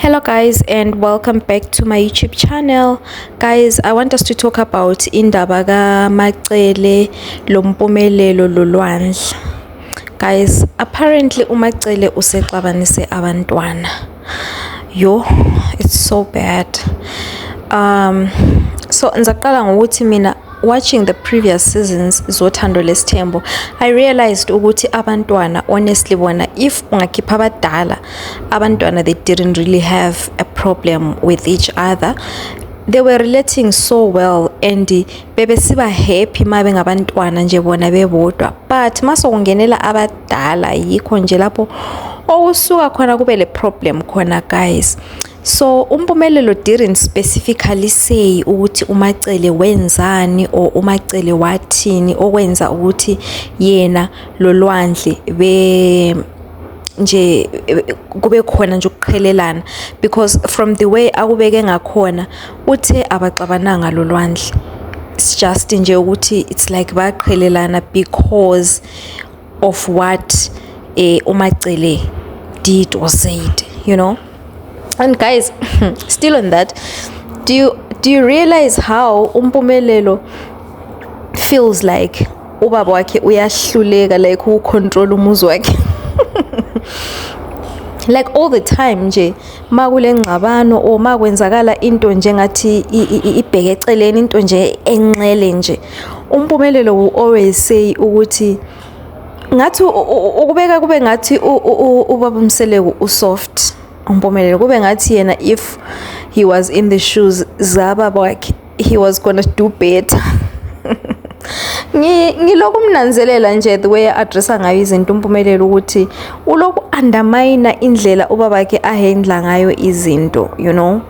Hello guys, and welcome back to my YouTube channel. Guys, I want us to talk about indaba kaMacele loMpumelelo loLwandle. Guys, apparently uMacele usexabanise abantwana. Yo, it's so bad. So ngizaqala ngokuthi mina watching the previous seasons zothando lesithembu, I realized ukuthi abantwana honestly bona if ungakhipha abadala abantwana, they didn't really have a problem with each other. They were relating so well and bebesiba happy mabe ngabantwana nje bona bebodwa, but masokungenela abadala yikho nje lapho okusuka khona kube le problem khona guys. So uMpumelelo didn't specifically say ukuthi uMacele wenzani or uMacele wathini okwenza ukuthi yena loLwandle nje kube khona nje ukuqhelelana, because from the way akubeke ngakhona uthe abaxabananga loLwandle. It's just nje ukuthi it's like baqhelelana because of what uMacele did or said, you know. And guys, still on that, do you realize how uMpumelelo feels like ubaba wakhe uyahluleka, like who control umuzi wakhe? Like all the time nje makule ngxabano or makwenzakala into nje ngathi ibheke eceleni, into nje enxele nje, uMpumelelo will always say ukuthi ngathi ukubeka kube ngathi ubaba uMseleko usoft. uMpumelelo kube ngathi yena if he was in the shoes zababa wakhe he was gonna do better. Ngiloku mnanzelela nje the way addressa ngayo izinto uMpumelelo ukuthi uloku undermine indlela ubaba wakhe ahandla ngayo izinto, you know.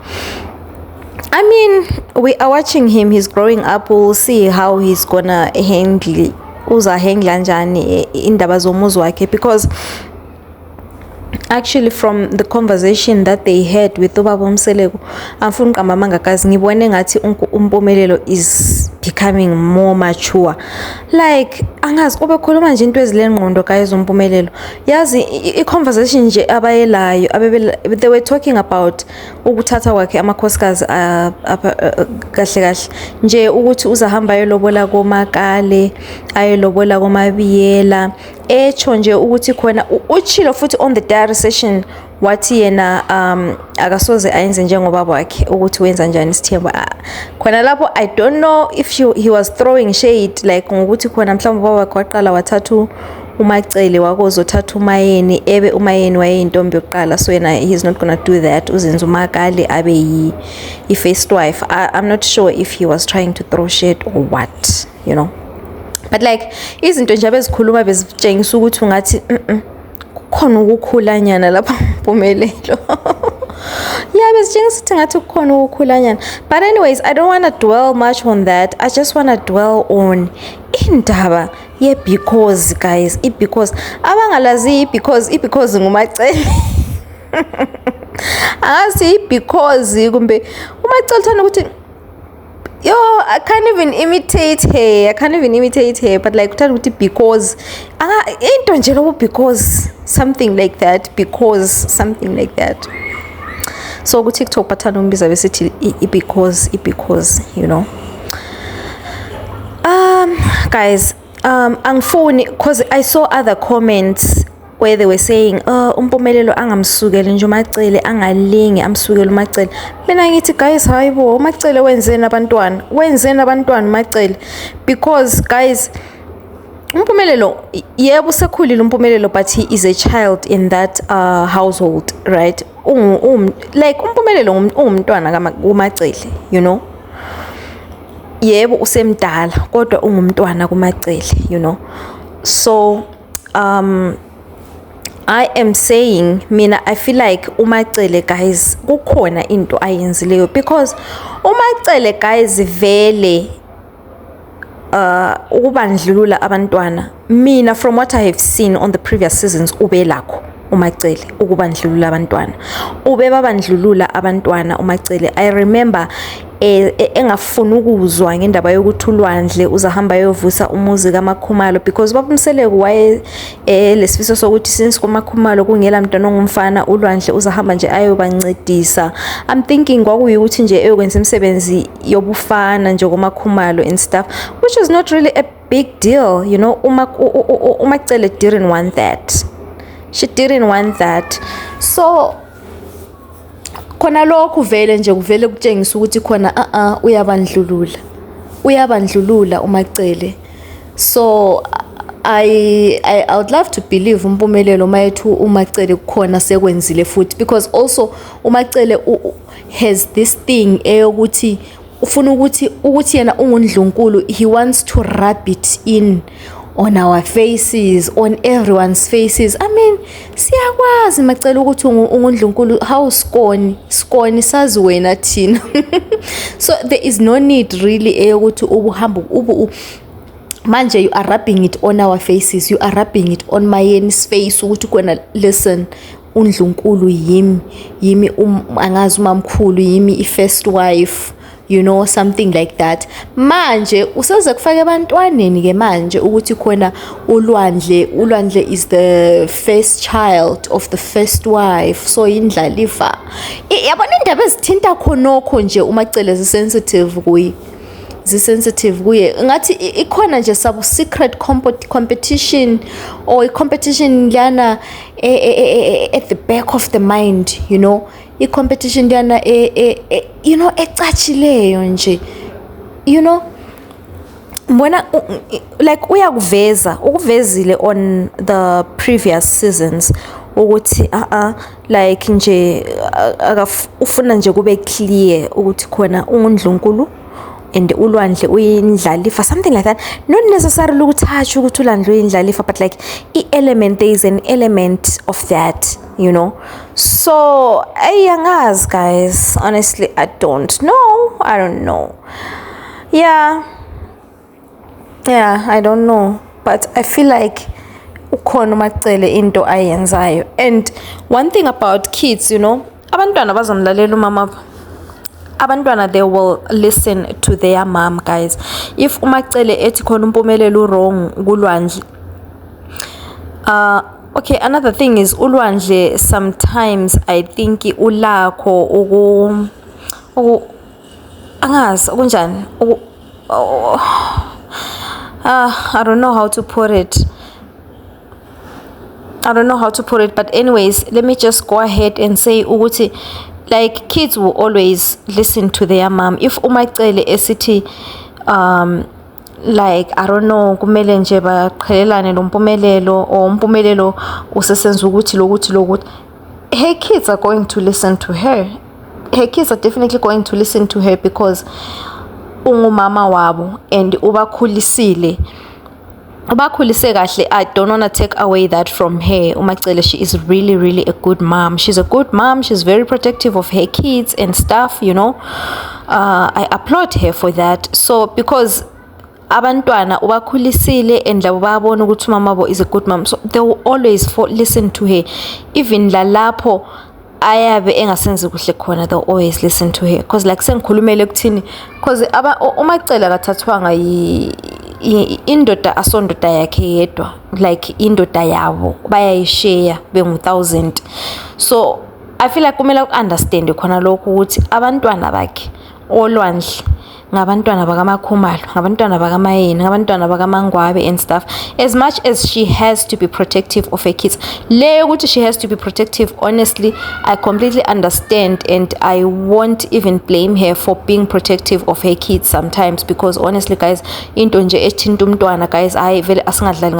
I mean, we are watching him, he's growing up, we'll see how he's gonna handle uzahandla njani indaba zomuzi wakhe, because actually from the conversation that they had with ubaba uMseleko, angifuni uqamba mangakazi, ngibone ngathi uMpumelelo is becoming more mature. Like angazi ube khuluma nje into ezilengqondo guys uMpumelelo. Yazi i-conversation nje abayelayo they were talking about ukuthatha kwakhe amakhosikazi kahle kahle nje ukuthi uzahamba ayolobola koMakale, ayolobola koMabiyela, echo nje ukuthi khona uchilo futhi on the diary session wathi yena akasoze ayenze njengobaba wakhe ukuthi wenza njani isithembu khona lapho. I don't know if he was throwing shade like ngokuthi khona mhlawumbe ubaba wakhe waqala wathatha uMacele wakozothatha uMayeni, ebe uMayeni wayeyintombi yokuqala, so yena he's not gonna do that, uzenza uMakale abe yi first wife. I'm not sure if he was trying to throw shade or what, you know. But like izinto nje abezikhuluma bezitshengisa ukuthi ungathi kukhona ukukhulanyana lapha uMpumelelo. Yeah, bezitshengisa ukuthi ngathi kukhona ukukhulanyana. But anyways, I don't want to dwell much on that. I just want to dwell on indaba because guys, because abangalazi because nguMacele. Angazi because kumbe uMacele thana ukuthi yo, I can't even imitate her, but like uthanda ukuthi because into nje lokho, because something like that, so ku TikTok bathanda umbiza besithi because, you know. Guys, angifuni, because I saw other comments where they were saying uMpumelelo angamsukeli nje uMacele, angalingi amsukeli uMacele. Mina ngithi guys, hayibo uMacele wenzeni abantwana uMacele, because guys uMpumelelo yebo sekhulile uMpumelelo, but he is a child in that household, right? Like uMpumelelo ungumntwana kaMacele, you know. Yebo usemdala kodwa ungumntwana kuMacele, you know. So I am saying mina I feel like uMacele guys kukhona into ayenzileyo, because uMacele guys vele ukubandlulula abantwana, mina from what I have seen on the previous seasons ube lakho uMacele ukubandlulula abantwana, ube babandlulula abantwana uMacele. I remember engafuni ukuzwa ngendaba yokuthi ulwandle uzahamba ayovusa umuzi kaMakhumalo, because ubaba uMseleku waye lesifiso sokuthi since kuMakhumalo kungela mntwana ongumfana ulwandle uzahamba nje ayobancedisa. I'm thinking kwakuyukuthi nje eyokwenza imisebenzi yobufana nje koMakhumalo and stuff, which is not really a big deal, you know. uMacele didn't want that. She didn't want that. So khona lokhu vele nje kuvele kutshengisa ukuthi khona uyabandlulula uMacele. So I would love to believe uMpumelelo mayethu uMacele kukhona sekwenzile futhi, because also uMacele has this thing eyokuthi ufuna ukuthi yena ungundlunkulu, he wants to rub it in on our faces, on everyone's faces. I mean, siyakwazi Macele ukuthi ungundlunkulu, how skoni sazi wena thina. So there is no need really eyokuthi ubuhamba manje you are rubbing it on our faces, you are rubbing it on Mayeni's face ukuthi kona listen, undlunkulu yimi angazi umamkhulu yimi i-first wife, you know, something like that. Manje useze kufaka abantwaneni ke manje ukuthi khona ulwandle is the first child of the first wife, so indlalifa. Yabona indaba ezithinta khonokho nje uMacele zisensitive kuye ngathi ikhona nje sub secret competition or a competition lana at the back of the mind, you know, I competition lana you know ecachileyo nje, you know. Mbona like ukuvezile on the previous seasons ukuthi like nje ufuna nje kube clear ukuthi khona ungundlunkulu and ulwandle uyindlalifa, something like that. Not necessarily ukuthi ukuthi ulwandle uyindlalifa, but like there is an element of that, you know. So ayangazi guys, honestly I don't know. Yeah, I don't know, but I feel like ukhona uMacele into ayenzayo. And one thing about kids, you know, abantwana bazamlalela umama. Abantwana, they will listen to their mom, guys. If uMacele ethi khona uMpumelelo wrong kulwandle, okay, another thing is ulwandle sometimes I think ulakho angazi kunjani I don't know how to put it, but anyways, let me just go ahead and say ukuthi like kids will always listen to their mom. If uMacele esithi like I don't know kumele nje baqhelelane loMpumelelo or uMpumelelo usesenza ukuthi lokuthi, her kids are going to listen to her. Her kids are definitely going to listen to her because ungumama wabo and ubakhulisile kahle. I don't want to take away that from her. uMacele, she is really a good mom. She's a good mom. She's very protective of her kids and stuff, you know. I applaud her for that. So because abantwana ubakhulisile and labo bayabona ukuthi mama wabo is a good mom, so they will always listen to her, even lalapho ayabe engasenzi kuhle khona, they'll always listen to her. Because like sengikhulumele ukuthini, because uMacele akathathwanga indoda asondoda yakhe yedwa, like indoda yabo bayayishare bengu-1000. So I feel like kumele ukunderstand khona lokho ukuthi abantwana bakhe olwandle ngabantwana bakaMakhumalo, ngabantwana bakaMayeni, ngabantwana bakaMangwabe and stuff. As much as she has to be protective of her kids, le ukuthi she has to be protective, honestly I completely understand and I won't even blame her for being protective of her kids sometimes, because honestly guys, into nje ethinta umntwana guys, hayi vele asingadlali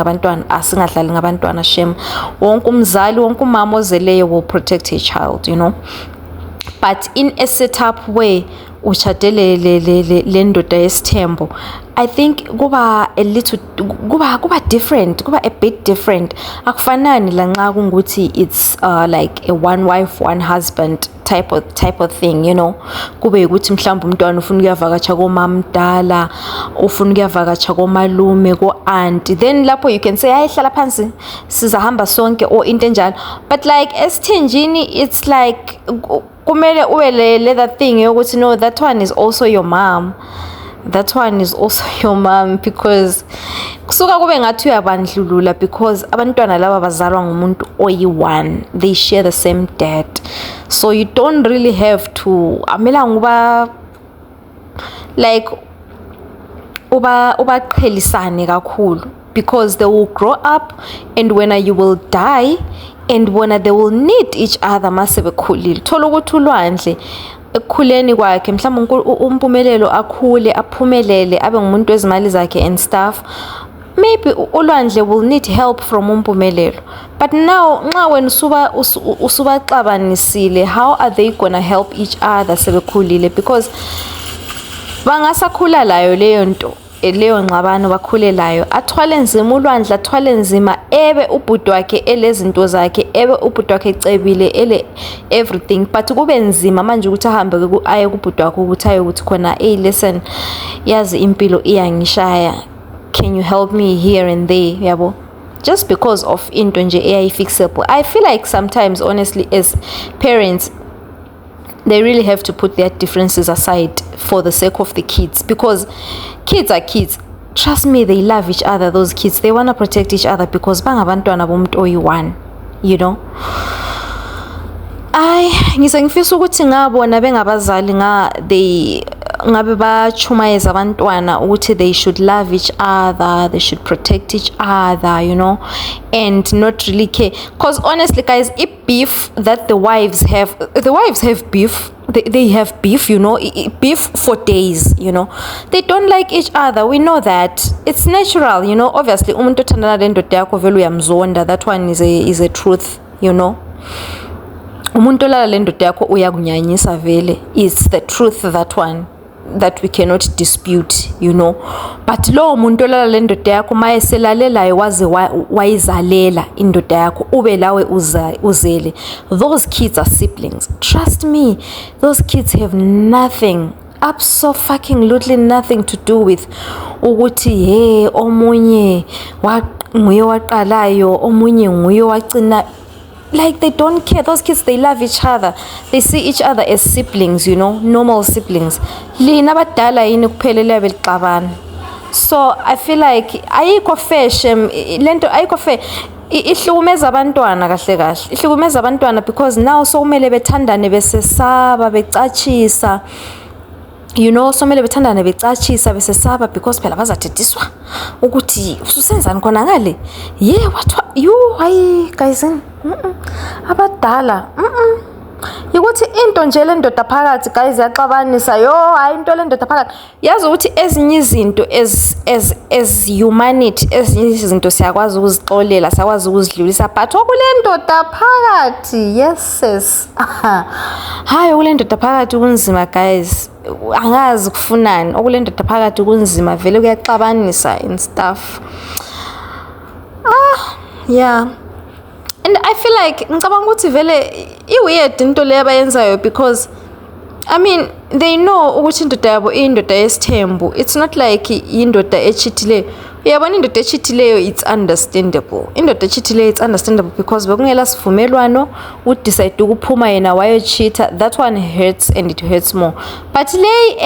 ngabantwana, shame. Wonke umzali, wonke umama ozeleyo will protect her child, you know, but in a setup way uchadele le ndoda yesithembu, I think kuba a bit different. Akufanani lanxa kunguthi it's like a one wife one husband type of thing, you know. Kube ukuthi mhlawumbe umntwana ufuna ukuyavakatsha komamdala, ufuna ukuyavakatsha komalume, ko-auntie, then lapho you can say hayi hlala phansi sizahamba sonke or into enjalo. But like esithenjini it's like kumele uwelele that thing yokuthi no, that one is also your mom. That one is also your mom, because kusuka kube ngathi uyabandlulula, because abantwana laba bazalwa ngumuntu oyi-one, they share the same dad, so you don't really have to amela nguba like ubaqhelisane kakhulu, because they will grow up and when you will die and when they will need each other mase bekhulile. Thola ukuthi uLwandle ekukhuleni kwakhe mhlawumbe uMpumelelo akhule aphumelele abe ngumuntu wezimali zakhe and stuff, maybe uLwandle will need help from uMpumelelo, but now nxa wena usubaxabanisile, how are they gonna help each other sebekhulile? Because bangasakhula layo leyo nto, leyo ngxabano bakhule layo, athwale nzima uLwandle, athwale nzima ebe ubhuti wakhe elezinto zakhe, ebe ubhuti wakhe ecebile ele everything, but kube nzima manje ukuthi ahambe aye kubhuti wakhe ukuthi aye ukuthi khona hey listen, yazi impilo iyangishaya, can you help me here and there, yabo, just because of into nje eyayifixable. I feel like sometimes honestly as parents they really have to put their differences aside for the sake of the kids, because kids are kids. Trust me, they love each other, those kids. They want to protect each other because bangabantwana bomuntu oyi-one, you know. Ngifisa ukuthi ngabona bengabazali ngabe bachumayeza abantwana ukuthi they should love each other, they should protect each other, you know, and not really care. Because honestly guys, if beef that the wives have beef, they have beef, you know, beef for days, you know, they don't like each other, we know that, it's natural, you know. Obviously umuntu othandana nendoda yakho vele uyamzonda, that one is a truth, you know. Umuntu olala lendoda yakho uyakunyanyisa vele, it's the truth, that one that we cannot dispute, you know. But lo muntu olala lendoda yakho mayeselalelayo waze wayizalela indoda yakho ube lawe uzele, those kids are siblings. Trust me, those kids have nothing, absolutely nothing to do with ukuthi hey omunye nguye waqalayo omunye nguye wagcina. Like they don't care. Those kids, they love each other, they see each other as siblings, you know, normal siblings. Lina badala yini kuphelele belixabana. So I feel like ayikho fair shem lento, ayikho fair, ihlukumeza abantwana kahle kahle, ihlukumeza abantwana because now so kumele bethandane besesaba becachisa, you know, so kumele bethandane becachisa besesaba because phela bazathethiswa ukuthi usenzani khona ngale, yeah what you hayi guys abadala ukuthi into nje le ndoda phakathi guys yaxabanisa, yo hayi into le ndoda phakathi. Yazi ukuthi ezinye izinto as humanity, ezinye izinto siyakwazi ukuzixolela, siyakwazi ukuzidlulisa, but okule ndoda phakathi, yes hayi okule ndoda phakathi kunzima guys, angazi kufunani, okule ndoda phakathi kunzima vele kuyaxabanisa and stuff. Yeah. And I feel like ngicabanga ukuthi vele weird into le abayenzayo, because I mean they know ukuthi indoda yabo indoda yesithembu, it's not like indoda echithileyo. Uyabona indoda echithileyo it's understandable, indoda echithileyo it's understandable because bekungela sivumelwano udecide ukuphuma yena wayochitha, that one hurts and it hurts more. But le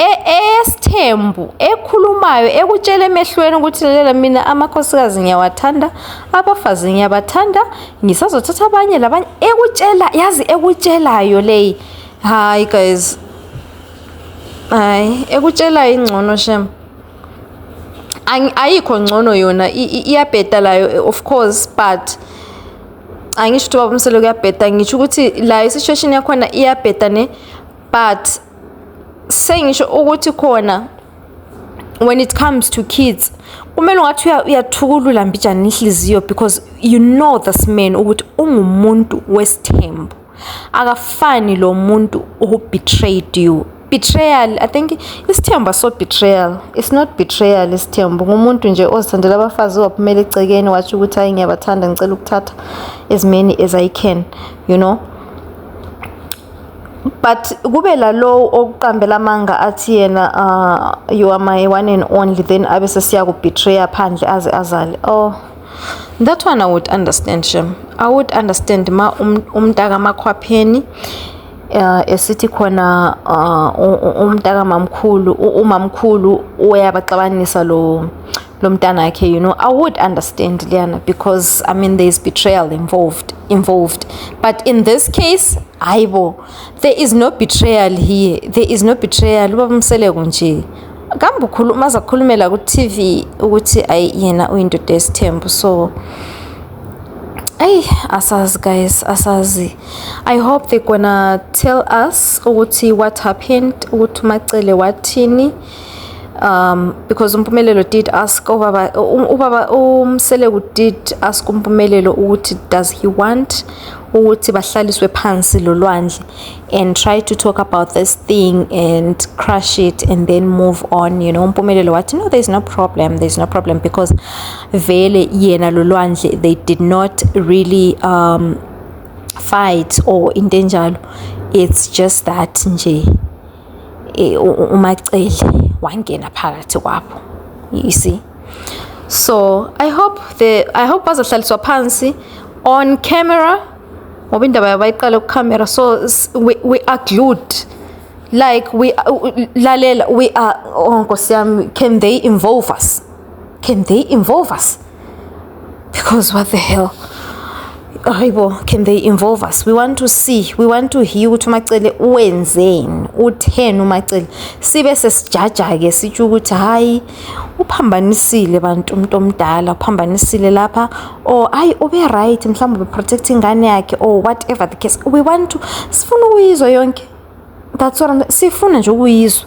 esithembu ekhulumayo ekutshela emehlweni ukuthi lela mina amakhosikazi ngiyawathanda, abafazi ngiyabathanda, ngisazothatha abanye labanye, ekutshela, yazi ekutshelayo le, hayi guys, hayi ekutshela ingcono shem. Ayikho ngcono yona, iyabheda layo of course, but angisho ukuthi babumselo kuyabheda, ngisho ukuthi la situation yakhona iyabheda ne, but sengisho ukuthi khona when it comes to kids kumele ngathi uyathukulula mbijana inhliziyo, because you know this man ukuthi ungumuntu wesithembu, akafani lo muntu who betrayed you. Betrayal, I think isithembu so betrayal, it's not betrayal. Isithembu ngumuntu nje ozithandela abafazi waphumela ecekeni wathi ukuthi hayi ngiyabathanda ngicela ukuthatha as many as I can, you know. But kube la lo okuqambela amanga athi yena you are my one and only, then abese siya ku betray phandle aze azale. Oh, that one I would understand shem, I would understand ma umntaka makhwapheni esithi khona umntaka mamkhulu umamkhulu uyabaxabanisa lo mntana wakhe, you know, I would understand Liana, because I mean there's betrayal involved. But in this case, hayibo, there is no betrayal here. There is no betrayal. Ubaba Mseleko nje kambe ukhuluma azakhulumela ku TV ukuthi ayi yena uyindoda yesithembu. So asazi guys, asazi. I hope they're gonna tell us ukuthi what happened, ukuthi uMacele wathini. Because uMpumelelo did ask ubaba uMseleko did ask uMpumelelo ukuthi does he want ukuthi bahlaliswe phansi lolwandle and try to talk about this thing and crush it and then move on, you know. uMpumelelo wathi no, there's no problem because vele yena lolwandle they did not really fight or into enjalo. It's just that nje uMacele wangena phakathi kwabo, you see. So I hope bazohlaliswa phansi on camera ngoba indaba yabayiqala ku camera. So we are glued, like we lalela, we are Nkosi yami, can they involve us because what the hell, hayibo, can they involve us? We want to hear ukuthi uMacele wenzeni, utheni uMacele, sibe sesijaja ke sithi ukuthi hayi uphambanisile bantu, umuntu omdala uphambanisile lapha, or hayi ube right mhlawumbe protecting ingane yakhe, or whatever the case. We want to, sifuna ukuyizwa yonke. That's what sifuna nje ukuyizwa,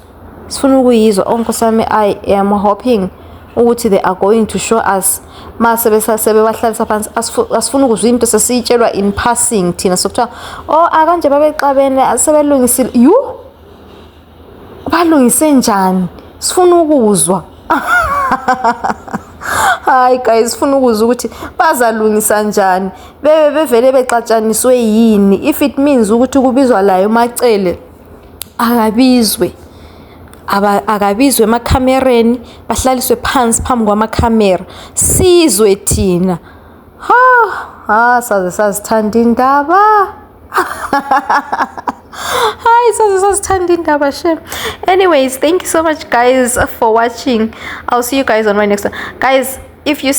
Nkosi yami. I am hoping ukuthi they are going to show us sebebahlalisa phansi. Asifuna ukuzwa into sesiyitshelwa in passing thina sokuthiwa akanje babexabene asebelungisile. Balungise njani? Sifuna ukuzwa. Hayi guys, sifuna ukuzwa ukuthi bazalungisa njani, bevele bexatshaniswe yini. If it means ukuthi kubizwa layo uMacele, akabizwe emakhamereni, bahlaliswe phansi phambi kwamakhamera, sizwe thina. Saze sazithanda indaba. Hi, sazithanda indaba shem. Anyways, thank you so much guys for watching. I'll see you guys on my next one. Guys, if you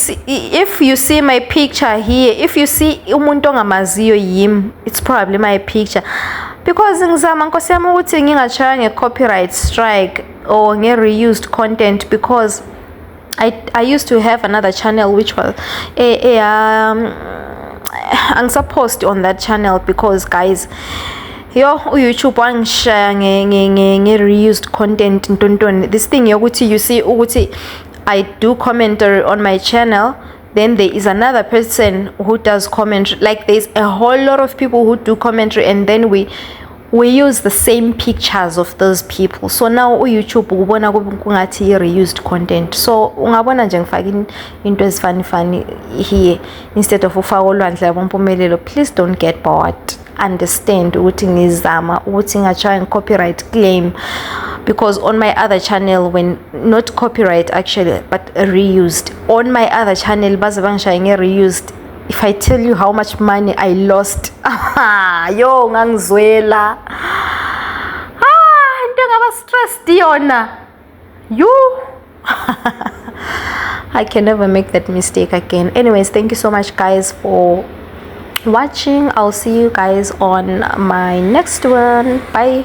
see my picture here, if you see umuntu ongamaziyo yimi, it's probably my picture, because ngizama Nkosi yami ukuthi ngingachaya nge-copyright strike or nge-reused content, because I used to have another channel which was angisapost on that channel, because guys YouTube wangishaya nge-reused content ntontoni. This thing yokuthi you see ukuthi I do commentary on my channel, then there is another person who does commentary. Like there's a whole lot of people who do commentary, and then we use the same pictures of those people. So now YouTube ubona kungathi reused content. So ungabona nje ngifaka into ezifani here instead of ufaka olwandle yaboMpumelelo. Please don't get bored. Understand ukuthi ngizama ukuthi ngachaya copyright claim, because on my other channel, when not copyright actually but reused, on my other channel baze bangishaya reused, if I tell you how much money I lost, yo ngangizwela, into ngaba stressed yona, I can never make that mistake again. Anyways, thank you so much guys for watching. I'll see you guys on my next one. Bye.